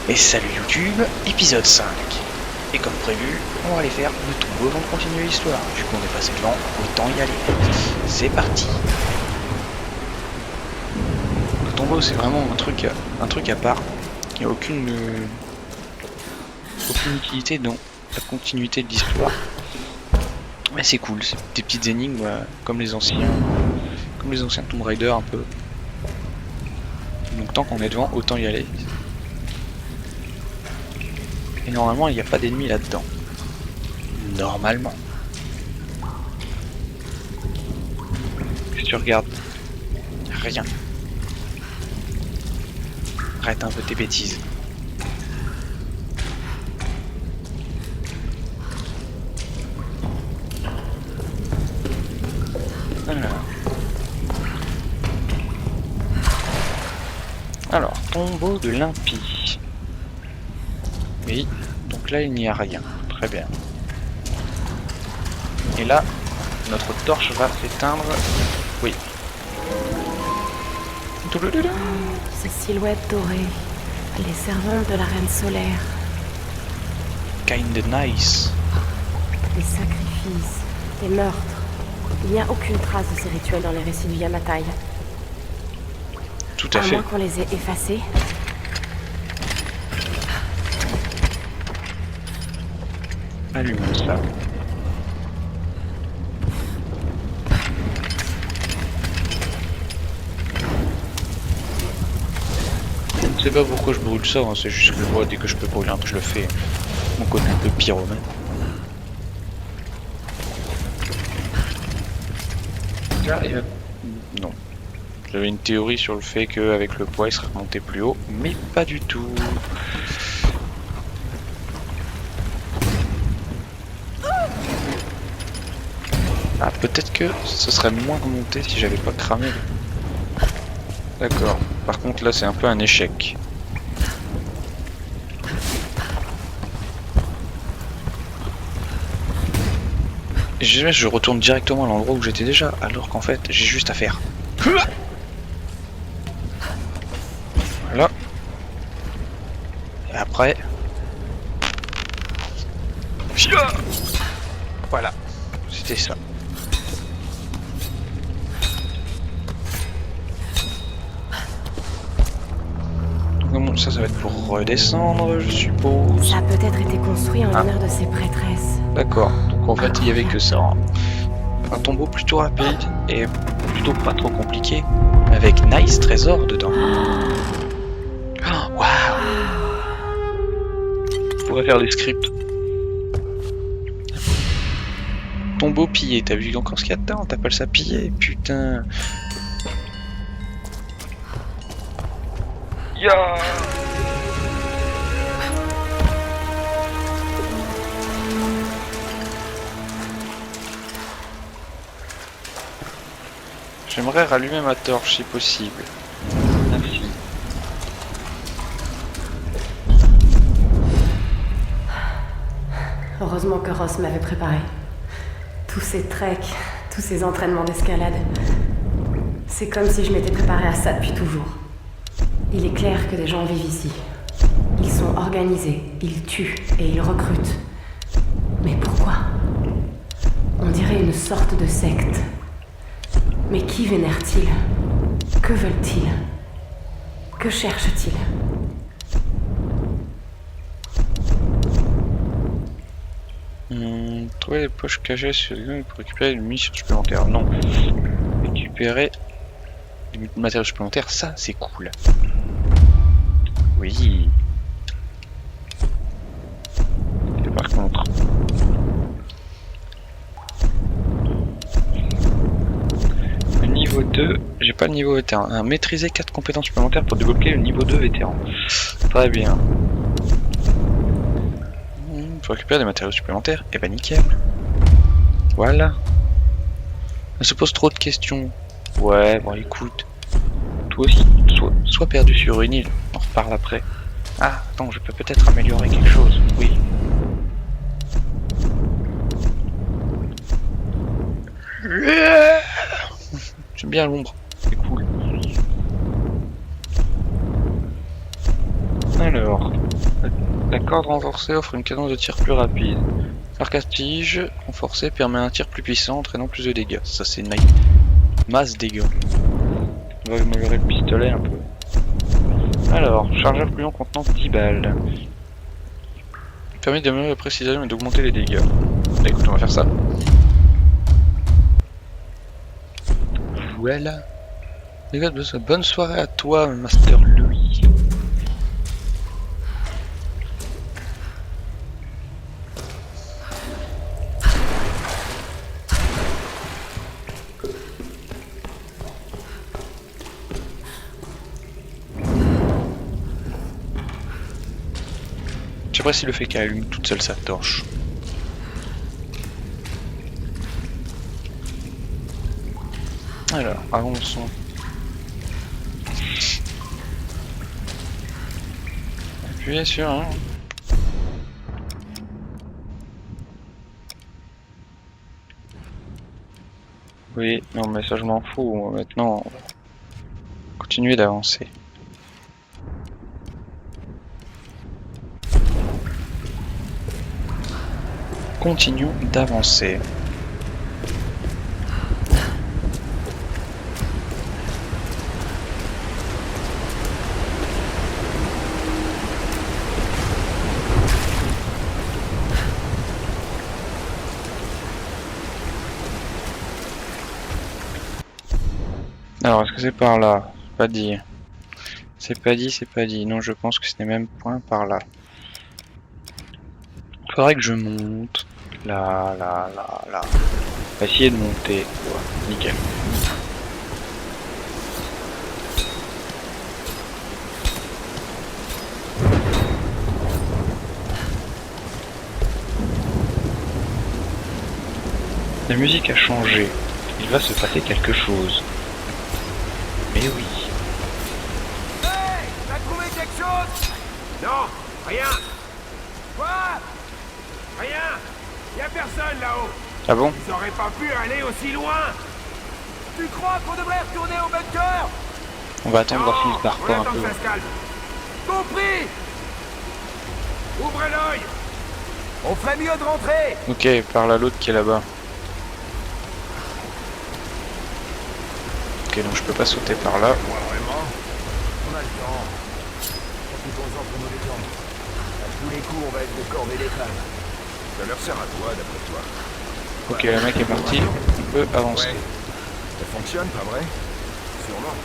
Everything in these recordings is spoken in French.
Et salut YouTube, épisode 5. Et comme prévu, on va aller faire le tombeau avant de continuer l'histoire. Vu qu'on est passé devant, autant y aller. C'est parti. Le tombeau c'est vraiment un truc à part. Il n'y a aucune utilité dans la continuité de l'histoire. Mais c'est cool, c'est des petites énigmes comme les anciens Tomb Raider un peu. Donc tant qu'on est devant, autant y aller. Et normalement, il n'y a pas d'ennemis là-dedans. Normalement. Si tu regardes, rien. Arrête un peu tes bêtises. Alors, tombeau de l'impie. Oui, donc là il n'y a rien. Très bien. Et là, notre torche va s'éteindre. Oui. Ces silhouettes dorées, les servantes de la reine solaire. Kinda nice. Les sacrifices, les meurtres. Il n'y a aucune trace de ces rituels dans les récits du Yamatai. Tout à fait. À moins qu'on les ait effacés. Allumons ça. Je ne sais pas pourquoi je brûle ça, hein, c'est juste que moi dès que je peux brûler un peu je le fais. On connaît un peu pyromane. Là, non. J'avais une théorie sur le fait qu'avec le poids il serait remonté plus haut, mais pas du tout. Ah, peut-être que ce serait moins remonté si j'avais pas cramé. D'accord. Par contre là c'est un peu un échec. Et je retourne directement à l'endroit où j'étais déjà, alors qu'en fait j'ai juste à faire. Voilà. Et après. Voilà. C'était ça. Donc ça va être pour redescendre, je suppose. Ça a peut-être été construit en l'honneur de ces prêtresses. D'accord. Donc en fait il y avait que ça. Hein. Un tombeau plutôt rapide et plutôt pas trop compliqué. Avec nice trésor dedans. Waouh! On pourrait faire des scripts. Tombeau pillé, t'as vu encore ce qu'il y a dedans? T'appelles ça pillé? Putain! Ya! J'aimerais rallumer ma torche si possible. Merci. Heureusement que Ross m'avait préparé. Tous ces treks, tous ces entraînements d'escalade. C'est comme si je m'étais préparée à ça depuis toujours. Il est clair que des gens vivent ici. Ils sont organisés, ils tuent et ils recrutent. Mais pourquoi? On dirait une sorte de secte. Mais qui vénèrent-ils? Que veulent-ils? Que cherchent-ils? Trouver les poches cachées sur le gun pour récupérer une mission supplémentaire. Non. Récupérer des matériaux supplémentaires, ça c'est cool. Oui. Et par contre. Le niveau 2, j'ai pas le niveau vétéran. Maîtriser 4 compétences supplémentaires pour débloquer le niveau 2 vétéran. Très bien. Faut récupérer des matériaux supplémentaires. Et bah nickel. Voilà. Elle se pose trop de questions. Ouais, bon écoute. Toi aussi, sois perdu sur une île. On reparle après. Ah, attends, je peux peut-être améliorer quelque chose. Oui. J'aime bien l'ombre. C'est cool. Alors. La corde renforcée offre une cadence de tir plus rapide. L'arc-à-tige renforcé permet un tir plus puissant, entraînant plus de dégâts. Ça c'est une masse dégâts. On va améliorer le pistolet un peu. Alors, chargeur plus long contenant 10 balles. Permet d'améliorer la précision et d'augmenter les dégâts. Bah, écoute, on va faire ça. Voilà. Les gars, bonne soirée à toi, Master Louis. J'apprécie le fait qu'elle allume toute seule sa torche. Alors, avançons. Appuyez sur un. Oui, non mais ça je m'en fous. Maintenant, on va continuer d'avancer. Continuons d'avancer. Alors, est-ce que c'est par là? Pas dit. C'est pas dit, c'est pas dit. Non, je pense que ce n'est même point par là. Faudrait que je monte. Là. On va essayer de monter. Ouais, nickel. La musique a changé. Il va se passer quelque chose. Mais oui. Hey! T'as trouvé quelque chose? Non, rien. Quoi? Rien. Y a personne là-haut. Ah bon? Ils auraient pas pu aller aussi loin. Tu crois qu'on devrait retourner au bunker? On va attendre voir s'il se barre on pas un attend peu. que ça se calme. Compris. Ouvrez l'œil. On ferait mieux de rentrer. Ok, par là l'autre qui est là-bas. Ok, donc je peux pas sauter par là. Vraiment? On a le temps. Profitons-en pour nous détendre. À tous les coups, on va être décorés des crânes. Ça leur sert à quoi, d'après toi? Ok, le mec est parti. On peut avancer. Ouais. Ça fonctionne, pas vrai? Sûrement.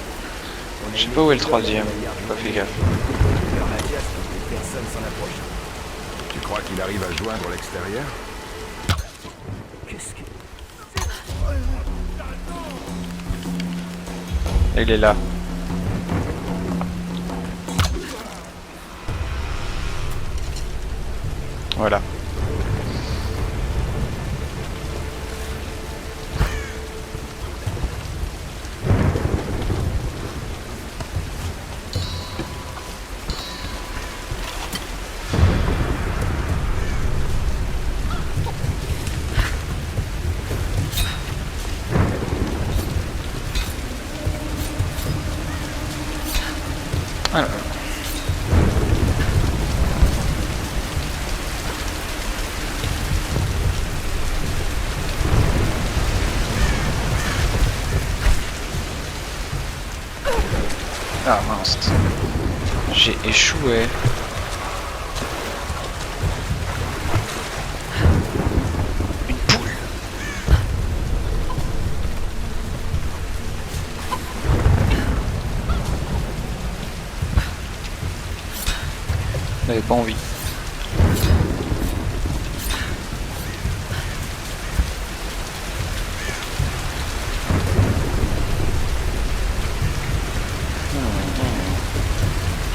Je sais pas où est le troisième. J'ai pas fait gaffe. Personne s'en approche. Tu crois qu'il arrive à joindre l'extérieur? Qu'est-ce que... Il est là. Voilà. Alors. Ah mince. J'ai échoué. Une poule. J'avais pas envie.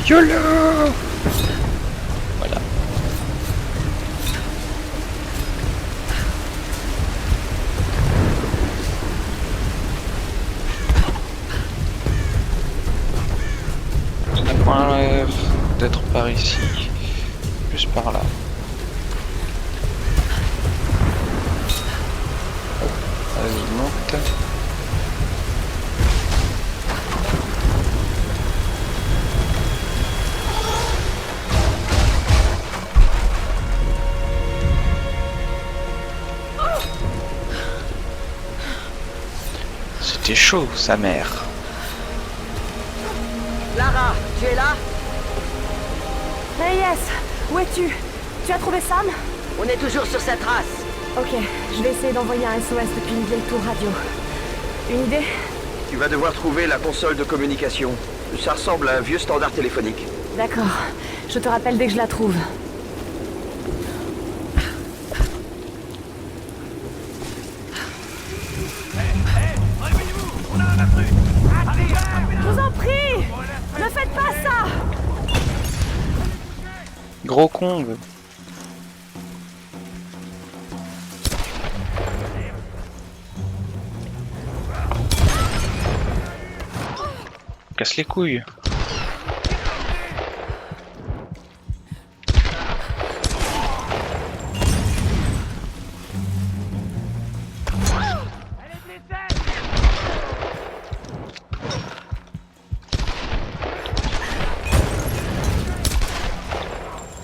YOLO! Voilà. Ça n'a pas l'air d'être par ici. Plus par là. Vas-y, monte. c'était chaud, sa mère. Lara, tu es là? Reyes, où es-tu? Tu as trouvé Sam? On est toujours sur sa trace. Ok, je vais essayer d'envoyer un SOS depuis une vieille tour radio. Une idée? Tu vas devoir trouver la console de communication. Ça ressemble à un vieux standard téléphonique. D'accord, je te rappelle dès que je la trouve. Je vous en prie! Ne faites pas ça! Gros Kong. Casse les couilles.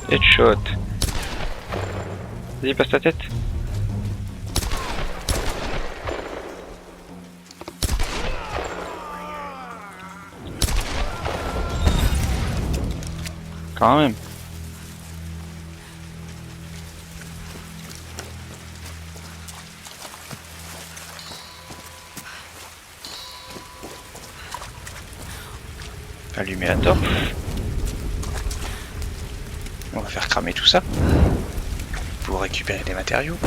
Headshot. Vas-y, passe ta tête. Quand même. Allumer la torche. On va faire cramer tout ça pour récupérer des matériaux.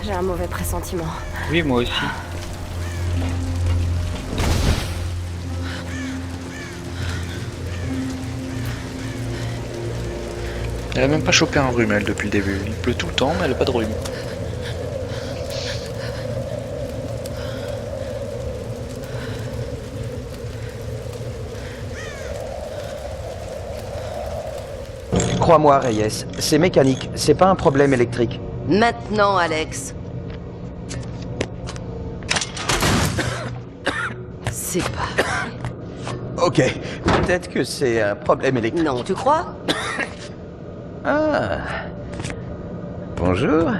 J'ai un mauvais pressentiment. Oui, moi aussi. Elle a même pas chopé un rhume, elle, depuis le début. Il pleut tout le temps, mais elle a pas de rhume. Crois-moi, Reyes, c'est mécanique, c'est pas un problème électrique. Maintenant, Alex. C'est pas... Ok, peut-être que c'est un problème électrique. Non, tu crois? Ah. Bonjour.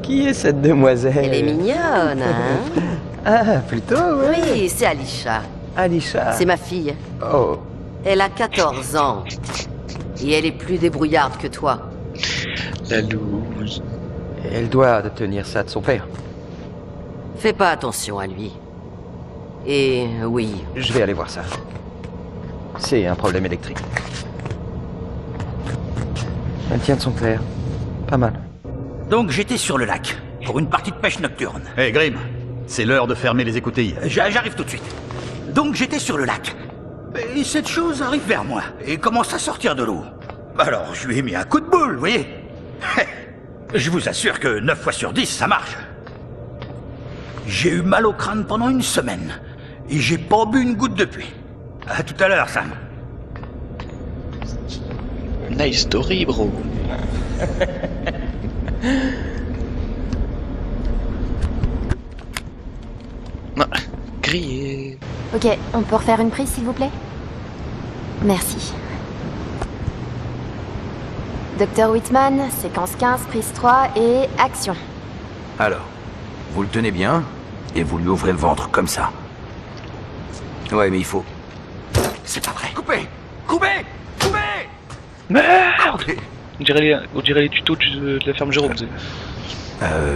Qui est cette demoiselle? Elle est mignonne, hein? Ah, plutôt, oui. Oui, c'est Alisha. Alisha. C'est ma fille. Oh. Elle a 14 ans. Et elle est plus débrouillarde que toi. La loose. Elle doit tenir ça de son père. Fais pas attention à lui. Et oui, Je vais aller voir ça. C'est un problème électrique. Elle tient de son père. Pas mal. Donc j'étais sur le lac, pour une partie de pêche nocturne. Hé Grim, c'est l'heure de fermer les écoutilles. J'arrive tout de suite. Donc j'étais sur le lac. Et cette chose arrive vers moi, et commence à sortir de l'eau. Alors je lui ai mis un coup de boule, vous voyez. Je vous assure que 9 fois sur 10, ça marche. J'ai eu mal au crâne pendant une semaine, et j'ai pas bu une goutte depuis. À tout à l'heure, Sam. Nice story, bro. Non, grillé. Ok, on peut refaire une prise s'il vous plaît? Merci. Dr Whitman, séquence 15, prise 3 et action. Alors, vous le tenez bien, et vous lui ouvrez le ventre, comme ça. Ouais, mais il faut... C'est pas vrai. Coupez! Coupez! Coupez! Merde! On dirait les tutos de la ferme Jérôme.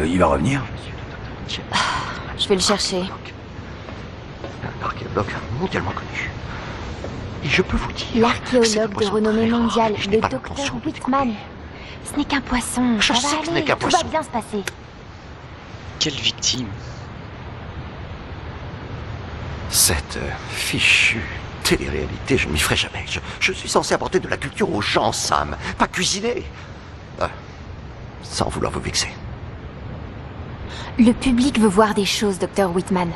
Il va revenir. Je vais le chercher. Un archéologue mondialement connu. Et je peux vous dire... L'archéologue de renommée mondiale, le Dr Whitman. Ce n'est qu'un poisson, Je ça sais va que ce n'est aller, qu'un tout va poisson. bien se passer. Quelle victime. Cette fichue télé-réalité, je ne m'y ferai jamais. Je suis censé apporter de la culture aux gens, Sam. Pas cuisiner. Sans vouloir vous vexer. Le public veut voir des choses, Dr Whitman.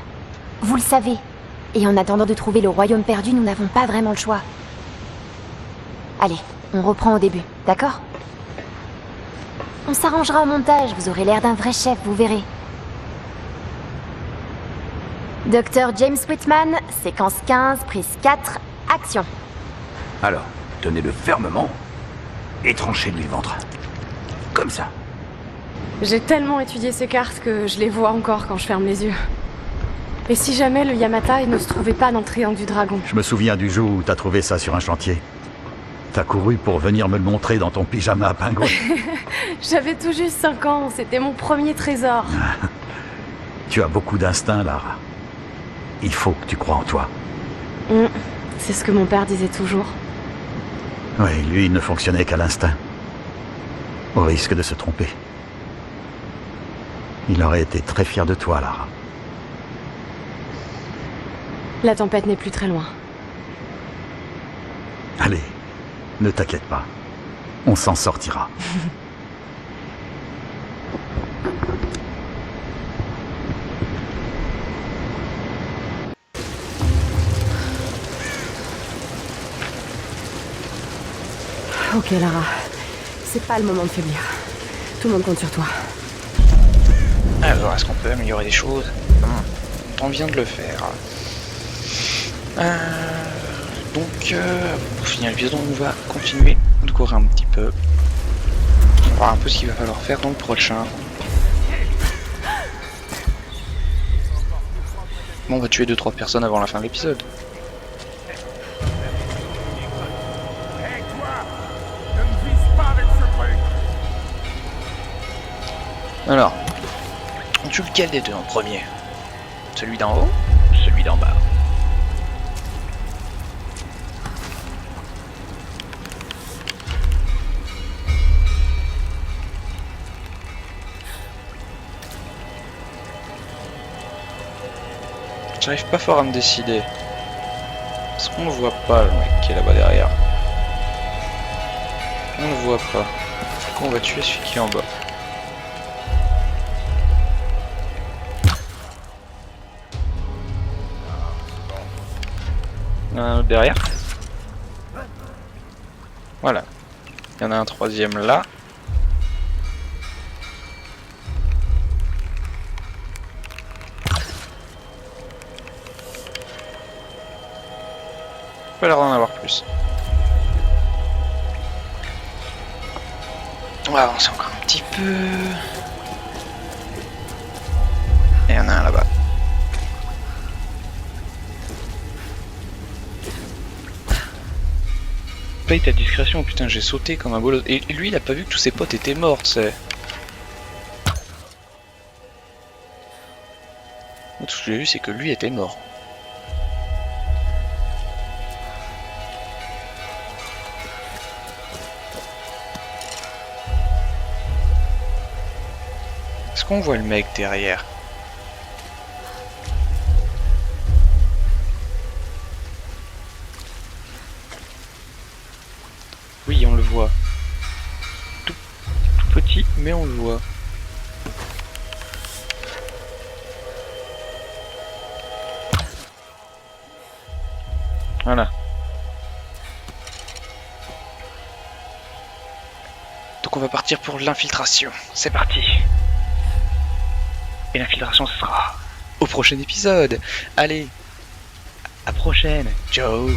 Vous le savez. Et en attendant de trouver le royaume perdu, nous n'avons pas vraiment le choix. Allez, on reprend au début, d'accord? On s'arrangera au montage, vous aurez l'air d'un vrai chef, vous verrez. Dr. James Whitman, séquence 15, prise 4, action. Alors, tenez-le fermement et tranchez-lui le ventre. Comme ça. J'ai tellement étudié ces cartes que je les vois encore quand je ferme les yeux. Et si jamais le Yamatai ne se trouvait pas dans le triangle du dragon? Je me souviens du jour où t'as trouvé ça sur un chantier. T'as couru pour venir me le montrer dans ton pyjama à pingouin. J'avais tout juste 5 ans, c'était mon premier trésor. Tu as beaucoup d'instinct, Lara. Il faut que tu crois en toi. C'est ce que mon père disait toujours. Oui, lui, il ne fonctionnait qu'à l'instinct. Au risque de se tromper. Il aurait été très fier de toi, Lara. La tempête n'est plus très loin. Allez, ne t'inquiète pas. On s'en sortira. Ok, Lara. C'est pas le moment de faiblir. Tout le monde compte sur toi. Alors, est-ce qu'on peut améliorer des choses? On vient de le faire. Donc, pour finir l'épisode, on va continuer de courir un petit peu. On va voir un peu ce qu'il va falloir faire dans le prochain. Bon, on va tuer 2-3 personnes avant la fin de l'épisode. Hé, toi! Ne me vise pas avec ce truc! Alors, on tue lequel des deux en premier? Celui d'en haut? Celui d'en bas? J'arrive pas fort à me décider. Parce qu'on ne voit pas le mec qui est là-bas derrière. On ne le voit pas. Du coup on va tuer celui qui est en bas. Il y en a un autre derrière. Voilà. Il y en a un troisième là. Pas l'air d'en avoir plus. On va avancer encore un petit peu. Et il y en a un là-bas. Paye ta discrétion, putain, j'ai sauté comme un bolos. Et lui, il a pas vu que tous ses potes étaient morts, c'est. Tout ce que j'ai vu, c'est que lui était mort. Est-ce qu'on voit le mec derrière? Oui, on le voit. Tout petit, mais on le voit. Voilà. Donc on va partir pour l'infiltration. C'est parti. Et l'infiltration, ce sera au prochain épisode. Allez, à prochaine. Ciao.